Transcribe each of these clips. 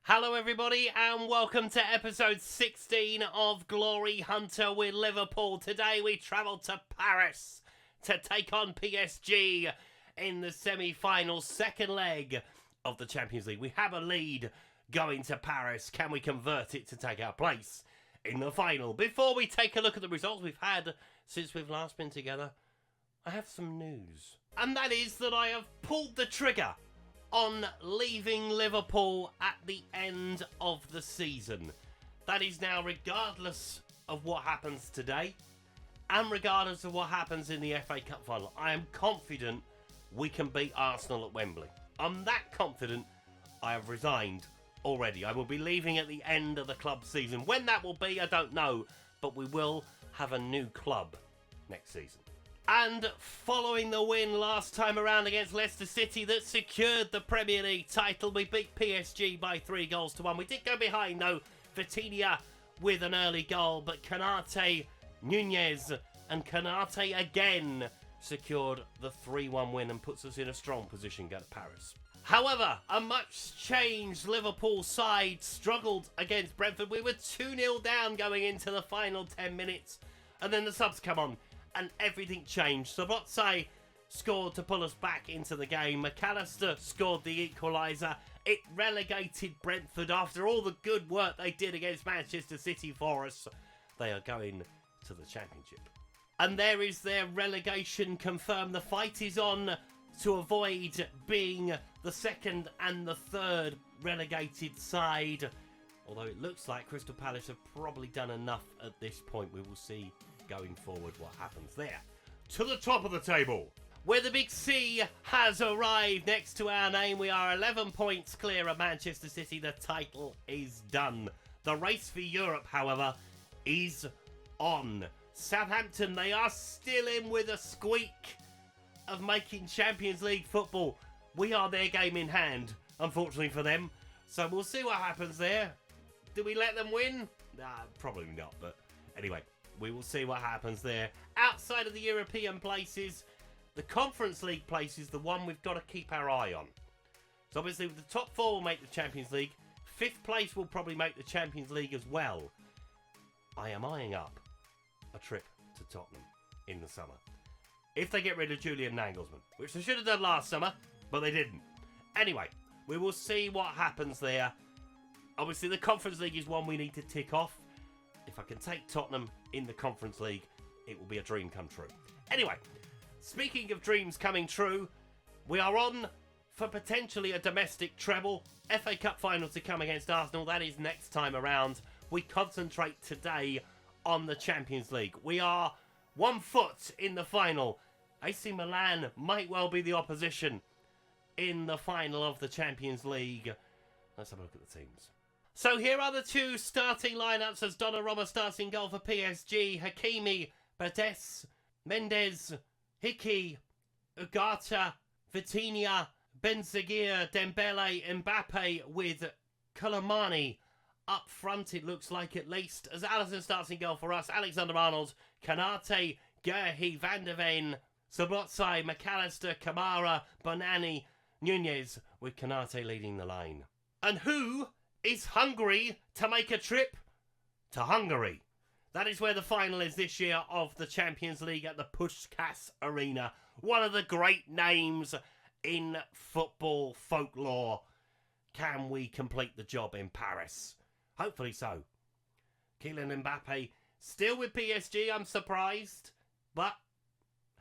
Hello everybody and welcome to episode 16 of Glory Hunter with Liverpool. Today we travel to Paris to take on PSG in the semi-final second leg of the Champions League. We have a lead going to Paris. Can we convert it to take our place in the final? Before we take a look at the results we've had since we've last been together, I have some news. And that is that I have pulled the trigger on leaving Liverpool at the end of the season. That is now regardless of what happens today and regardless of what happens in the FA Cup final. I am confident we can beat Arsenal at Wembley. I'm that confident I have resigned already. I will be leaving at the end of the club season. When that will be, I don't know, but we will have a new club next season. And following the win last time around against Leicester City that secured the Premier League title, we beat PSG by 3-1. We did go behind though, Vitinha with an early goal, but Konate, Nunez and Konate again secured the 3-1 win and puts us in a strong position going to Paris. However, a much changed Liverpool side struggled against Brentford. We were 2-0 down going into the final 10 minutes and then the subs come on and everything changed. Sabotze scored to pull us back into the game. McAllister scored the equaliser. It relegated Brentford after all the good work they did against Manchester City for us. They are going to the Championship. And there is their relegation confirmed. The fight is on to avoid being the second and the third relegated side. Although it looks like Crystal Palace have probably done enough at this point. We will see going forward what happens there. To the top of the table, where the Big C has arrived next to our name. We are 11 points clear of Manchester City. The title is done. The race for Europe, however, is on. Southampton, they are still in with a squeak of making Champions League football. We are their game in hand, unfortunately for them. So we'll see what happens there. Do we let them win? Nah, probably not, but anyway. We will see what happens there. Outside of the European places, the Conference League place is the one we've got to keep our eye on. So obviously the top four will make the Champions League. Fifth place will probably make the Champions League as well. I am eyeing up a trip to Tottenham in the summer. If they get rid of Julian Nagelsmann, which they should have done last summer, but they didn't. Anyway, we will see what happens there. Obviously the Conference League is one we need to tick off. If I can take Tottenham in the Conference League, it will be a dream come true. Anyway, speaking of dreams coming true, we are on for potentially a domestic treble. FA Cup final to come against Arsenal. That is next time around. We concentrate today on the Champions League. We are 1 foot in the final. AC Milan might well be the opposition in the final of the Champions League. Let's have a look at the teams. So here are the two starting lineups as Donnarumma starts in goal for PSG. Hakimi, Bades, Mendes, Hickey, Ugarte, Vitinha, Benzeguir, Dembele, Mbappe with Colomani up front, it looks like at least. As Alisson starts in goal for us, Alexander-Arnold, Konate, Guehi, Van de Ven, Sabotze, McAllister, Kamara, Bonani, Nunez with Konate leading the line. And who is hungry to make a trip to Hungary? That is where the final is this year of the Champions League at the Puskás Arena. One of the great names in football folklore. Can we complete the job in Paris? Hopefully so. Kylian Mbappe still with PSG, I'm surprised. But,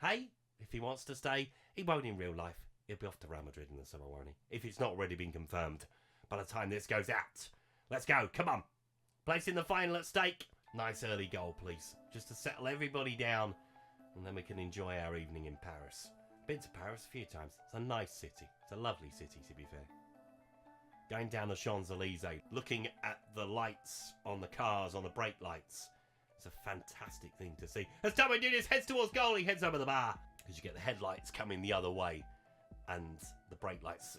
hey, if he wants to stay, he won't in real life. He'll be off to Real Madrid in the summer, won't he? If it's not already been confirmed by the time this goes out. Let's go, come on. Placing the final at stake. Nice early goal, please. Just to settle everybody down. And then we can enjoy our evening in Paris. Been to Paris a few times. It's a nice city. It's a lovely city, to be fair. Going down the Champs-Élysées, looking at the lights on the cars, on the brake lights. It's a fantastic thing to see. As Darwin Núñez heads towards goal, he heads over the bar. Because you get the headlights coming the other way. And the brake lights,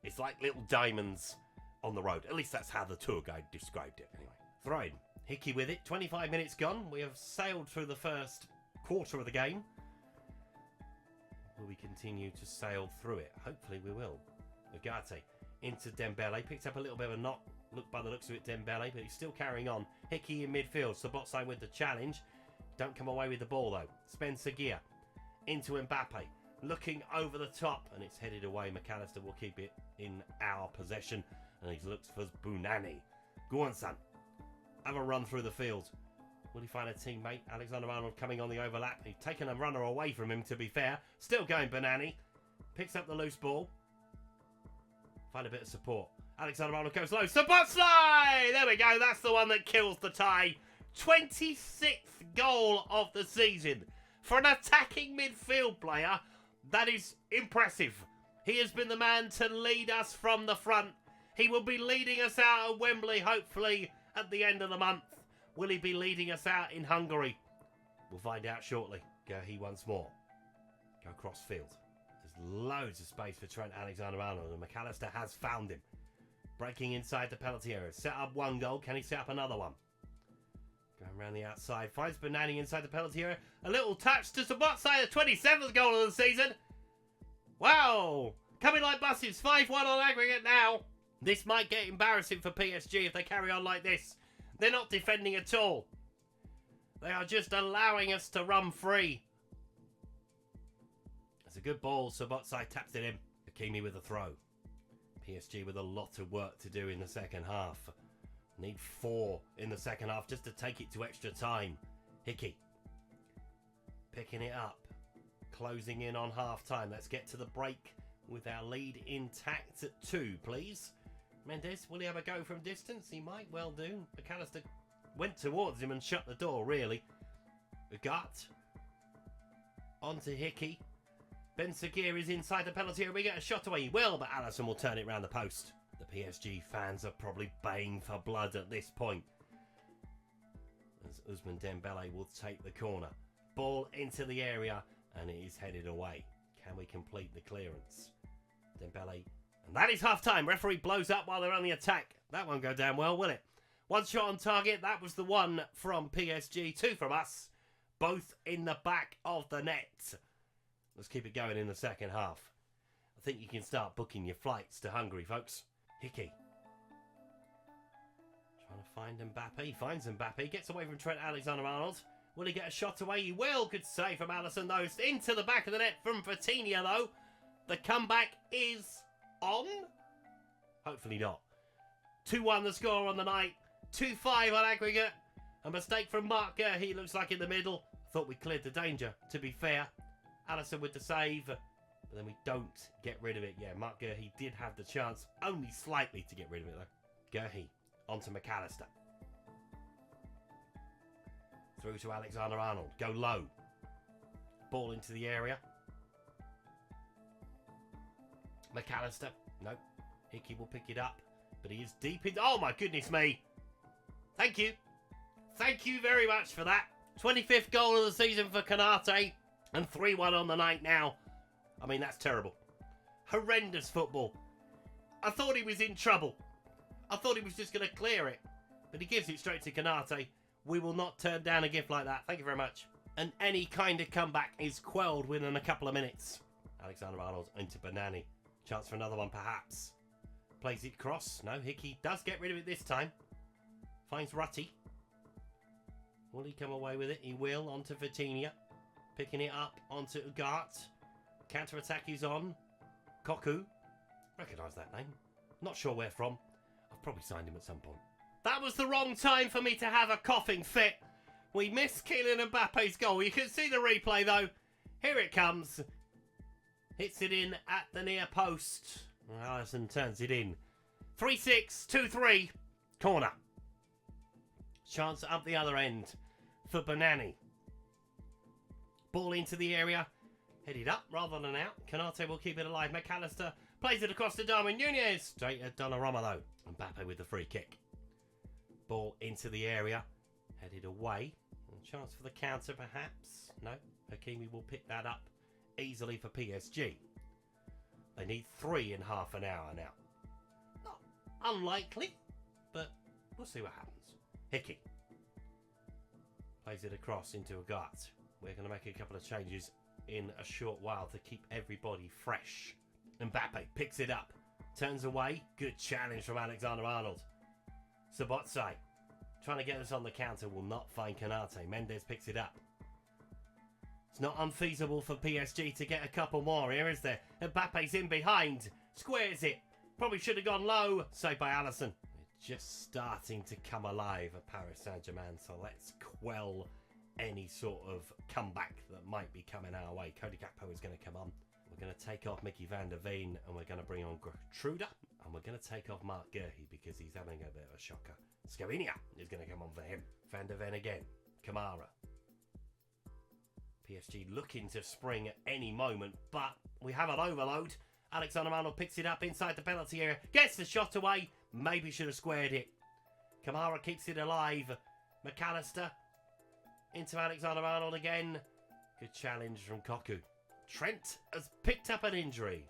it's like little diamonds on the road. At least that's how the tour guide described it, anyway. Throw-in. Hickey with it. 25 minutes gone. We have sailed through the first quarter of the game. Will we continue to sail through it? Hopefully we will. Ugarte into Dembele. Picked up a little bit of a knock Look by the looks of it, Dembele, but he's still carrying on. Hickey in midfield. Sabotze with the challenge. Don't come away with the ball, though. Spencer Gear into Mbappe. Looking over the top, and it's headed away. McAllister will keep it in our possession, and he looks for Bunani. Go on, son. Have a run through the field. Will he find a teammate? Alexander-Arnold coming on the overlap. He's taken a runner away from him, to be fair. Still going, Bunani. Picks up the loose ball. Find a bit of support. Alexander-Arnold goes low. Sabotze! There we go. That's the one that kills the tie. 26th goal of the season. For an attacking midfield player, that is impressive. He has been the man to lead us from the front. He will be leading us out at Wembley, hopefully, at the end of the month. Will he be leading us out in Hungary? We'll find out shortly. Gerhi once more. Go cross field. There's loads of space for Trent Alexander-Arnold, and McAllister has found him. Breaking inside the penalty area. Set up one goal. Can he set up another one? Going around the outside. Finds Bunani inside the penalty area. A little touch to Sabotze, the 27th goal of the season. Wow. Coming like buses. 5-1 on aggregate now. This might get embarrassing for PSG if they carry on like this. They're not defending at all. They are just allowing us to run free. It's a good ball. Sabotze taps it in. Hakimi with a throw. PSG with a lot of work to do in the second half. Need 4 in the second half just to take it to extra time. Hickey. Picking it up. Closing in on half time. Let's get to the break with our lead intact at 2, please. Mendes, will he have a go from distance? He might well do. McAllister went towards him and shut the door, really. Ugat. On to Hickey. Ben Seguir is inside the penalty area. We get a shot away. He will, but Alisson will turn it round the post. The PSG fans are probably baying for blood at this point. As Ousmane Dembele will take the corner. Ball into the area, and it is headed away. Can we complete the clearance? Dembele. And that is half-time. Referee blows up while they're on the attack. That won't go down well, will it? One shot on target. That was the one from PSG. 2 from us. Both in the back of the net. Let's keep it going in the second half. I think you can start booking your flights to Hungary, folks. Hickey. Trying to find Mbappe. He finds Mbappe. Gets away from Trent Alexander-Arnold. Will he get a shot away? He will. Good save from Alisson, though. Into the back of the net from Vitinha, though. The comeback is on? Hopefully not. 2-1 the score on the night. 2-5 on aggregate. A mistake from Mark Gerhi, looks like in the middle. Thought we cleared the danger, to be fair. Alisson with the save. But then we don't get rid of it. Yeah, Mark Gerhi did have the chance. Only slightly to get rid of it, though. Gerhi onto McAllister. Through to Alexander-Arnold. Go low. Ball into the area. McAllister. No. Hickey will pick it up. But he is deep in... Oh, my goodness me. Thank you. Thank you very much for that. 25th goal of the season for Konate. And 3-1 on the night now. I mean, that's terrible. Horrendous football. I thought he was in trouble. I thought he was just going to clear it. But he gives it straight to Konate. We will not turn down a gift like that. Thank you very much. And any kind of comeback is quelled within a couple of minutes. Alexander-Arnold into Bunani. Chance for another one, perhaps. Plays it cross. No, Hickey does get rid of it this time. Finds Rutty. Will he come away with it? He will. Onto Vitinha. Picking it up onto Ugart. Counter-attack is on. Koku. Recognise that name. Not sure where from. I've probably signed him at some point. That was the wrong time for me to have a coughing fit. We missed Kylian Mbappe's goal. You can see the replay, though. Here it comes. Hits it in at the near post. Alisson turns it in. 3-6, 2-3. Corner. Chance up the other end for Bunani. Ball into the area. Headed up rather than out. Konate will keep it alive. McAllister plays it across to Darwin Nunez. Straight at Donnarumma, though. Mbappe with the free kick. Ball into the area. Headed away. Chance for the counter, perhaps. No. Hakimi will pick that up easily for PSG. They need 3 in half an hour now. Not unlikely, but we'll see what happens. Hickey plays it across into Ugart. We're going to make a couple of changes in a short while to keep everybody fresh. Mbappe picks it up. Turns away. Good challenge from Alexander-Arnold. Sabotze trying to get us on the counter, will not find Canate. Mendes picks it up. It's not unfeasible for PSG to get a couple more here, is there? Mbappe's in behind. Squares it. Probably should have gone low. Saved by Alisson. They're just starting to come alive at Paris Saint-Germain, so let's quell any sort of comeback that might be coming our way. Cody Gakpo is going to come on. We're going to take off Mickey van der Veen, and we're going to bring on Gertruda, and we're going to take off Mark Guehi because he's having a bit of a shocker. Scarinia is going to come on for him. Van der Ven again. Kamara. PSG looking to spring at any moment, but we have an overload. Alexander-Arnold picks it up inside the penalty area, gets the shot away, maybe should have squared it. Kamara keeps it alive. McAllister into Alexander-Arnold again. Good challenge from Koku. Trent has picked up an injury.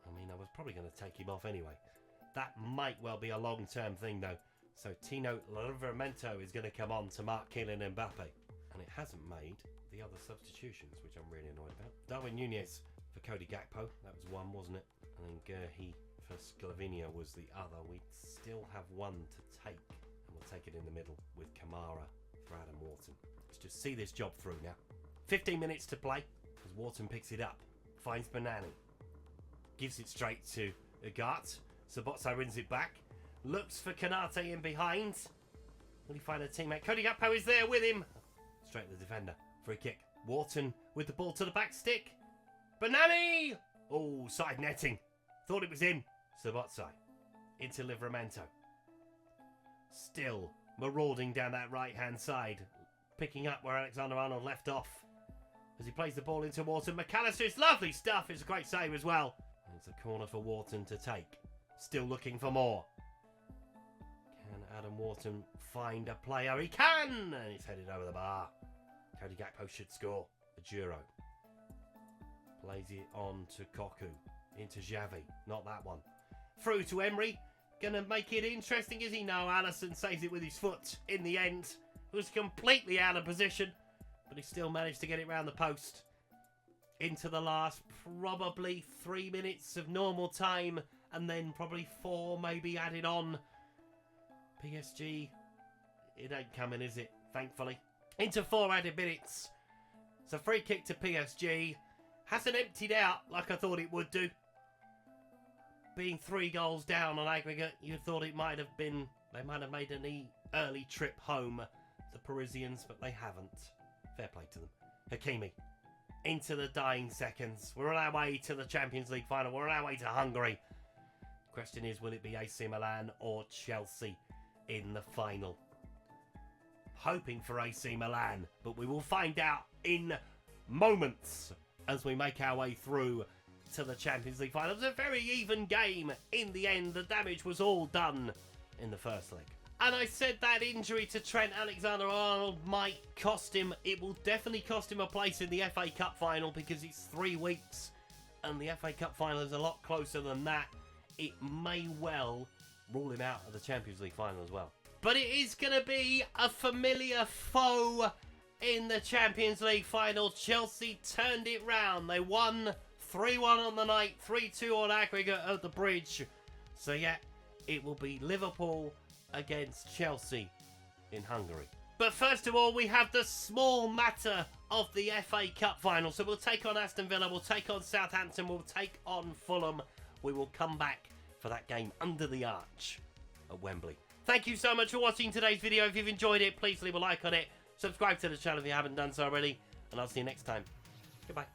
I mean, I was probably going to take him off anyway. That might well be a long-term thing though. So Tino Livramento is going to come on to mark Kylian Mbappe. And it hasn't made the other substitutions, which I'm really annoyed about. Darwin Núñez for Cody Gakpo. That was one, wasn't it? And then Guehi for Sclavinia was the other. We still have one to take. And we'll take it in the middle with Kamara for Adam Wharton. Let's just see this job through now. 15 minutes to play as Wharton picks it up. Finds Banani. Gives it straight to Ugarte. Sabotze wins it back. Looks for Canate in behind. Will he find a teammate? Cody Gakpo is there with him. Straight to the defender. Free kick. Wharton with the ball to the back stick. Banani! Oh, side netting. Thought it was him. Sabotze. Into Livramento. Still marauding down that right-hand side. Picking up where Alexander-Arnold left off. As he plays the ball into Wharton. McAllister's lovely stuff. It's a great save as well. And it's a corner for Wharton to take. Still looking for more. Can Adam Wharton find a player? He can! And he's headed over the bar. Cody Gakpo should score. Adjuro. Plays it on to Koku. Into Xavi. Not that one. Through to Emery. Gonna make it interesting, is he? No, Alisson saves it with his foot in the end. It was completely out of position, but he still managed to get it round the post. Into the last probably 3 minutes of normal time, and then probably 4 maybe added on. PSG, it ain't coming, is it? Thankfully. Into 4 added minutes. It's a free kick to PSG. Hasn't emptied out like I thought it would do. Being 3 goals down on aggregate, you thought it might have been, they might have made an early trip home, the Parisians, but they haven't. Fair play to them. Hakimi, into the dying seconds. We're on our way to the Champions League final. We're on our way to Hungary. Question is, will it be AC Milan or Chelsea in the final? Hoping for AC Milan, but we will find out in moments as we make our way through to the Champions League final. It was a very even game in the end. The damage was all done in the first leg. And I said that injury to Trent Alexander-Arnold might cost him. It will definitely cost him a place in the FA Cup final because it's 3 weeks and the FA Cup final is a lot closer than that. It may well rule him out of the Champions League final as well. But it is going to be a familiar foe in the Champions League final. Chelsea turned it round. They won 3-1 on the night, 3-2 on aggregate at the Bridge. So yeah, it will be Liverpool against Chelsea in Hungary. But first of all, we have the small matter of the FA Cup final. So we'll take on Aston Villa, we'll take on Southampton, we'll take on Fulham. We will come back for that game under the arch at Wembley. Thank you so much for watching today's video. If you've enjoyed it, please leave a like on it. Subscribe to the channel if you haven't done so already. And I'll see you next time. Goodbye.